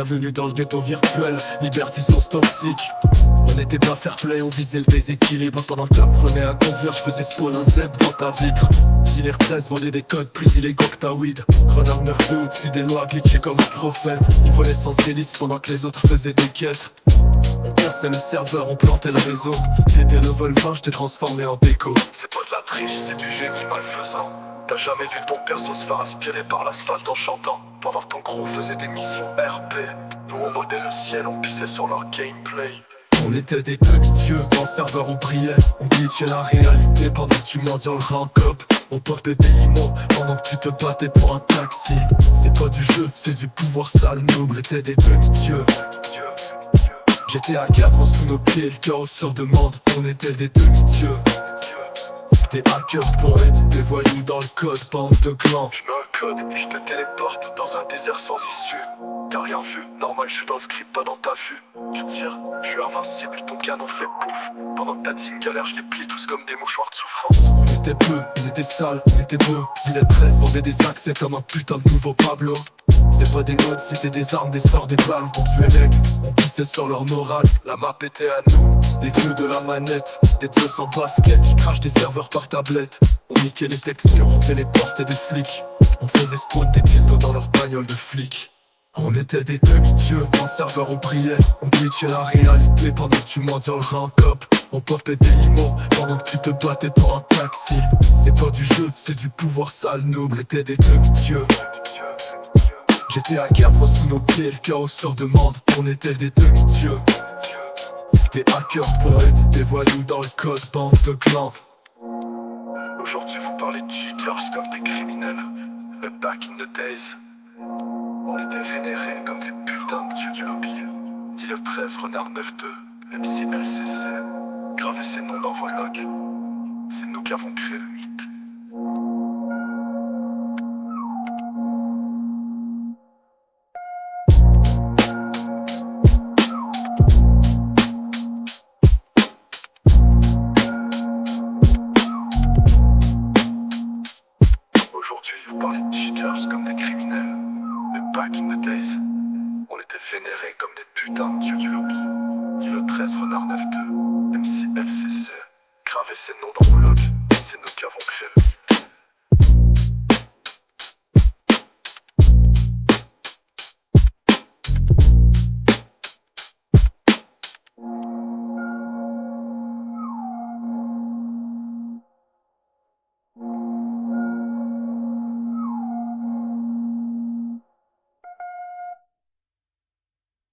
Bienvenue dans le ghetto virtuel, liberty sauce toxique. On était pas fair play, on visait le déséquilibre. Pendant que t'apprenais à conduire, je faisais spawn un zeb dans ta vitre. Gilet 13 vendait des codes plus illégaux que ta weed. Renard 9-2 au-dessus des lois, glitché comme un prophète. Il volait sans hélice pendant que les autres faisaient des quêtes. On cassait le serveur, on plantait le réseau. T'étais level 20, j't'ai transformé en déco. C'est pas de la triche, c'est du génie malfaisant. T'as jamais vu ton perso se faire aspirer par l'asphalte en chantant. Pendant que ton crew faisait des missions RP, nous on modait le ciel, on pissait sur leur gameplay. On était des demi-dieux, dans le serveur on brillait. On glitchait la réalité pendant que tu mendiais le rank up. On popait des limos pendant que tu te battais pour un taxi. C'est pas du jeu, c'est du pouvoir sale, nous on était des demi-dieux. J'étais à 4 ans sous nos pieds, le chaos sur demande. On était des demi-dieux. Des hackers poètes, des voyous dans le code, bande de clans. Je mets un code et je te téléporte dans un désert sans issue. T'as rien vu, normal je suis dans le script, pas dans ta vue. Tu tires, je suis invincible, ton canon fait pouf. Pendant que ta team galère, je les plie tous comme des mouchoirs de souffrance. On était peu, on était sale, on était beau. Gilet 13 vendait des accès comme un putain de nouveau Pablo. C'était pas des notes, c'était des armes, des sorts, des balles. On tuait les gars, on pissait sur leur morale. La map était à nous, les dieux de la manette. Des dieux sans basket, qui crachent des serveurs par tablette. On niquait les textures, on téléportait des flics. On faisait spawn des dildos dans leur bagnole de flics. On était des demi-dieux, dans le serveur on brillait. On glitchait la réalité pendant que tu mendiais le rank up. On popait des limos pendant que tu te battais pour un taxi. C'est pas du jeu, c'est du pouvoir sale, nous on était des demi-dieux. J'étais à 4 sous nos pieds, le chaos sur demande. On était des demi-dieux. Des hackers poètes, des voyous dans le code, bande de clans. Aujourd'hui vous parlez de cheaters comme des criminels. Mais back in the days, on était vénérés comme des putains de dieux du lobby. Dit le 13, Renard 9-2, MC LCC. Gravez ces noms dans vos logs. C'est nous qui avons créé le mythe. Aujourd'hui, vous parlez de cheaters comme des criminels. Mais back in the days, on était vénérés comme des putains de dieux du lobby. Dit le 13, Renard 9-2, MC LCC. Gravez ces noms dans vos logs, c'est nous qui avons créé le mythe.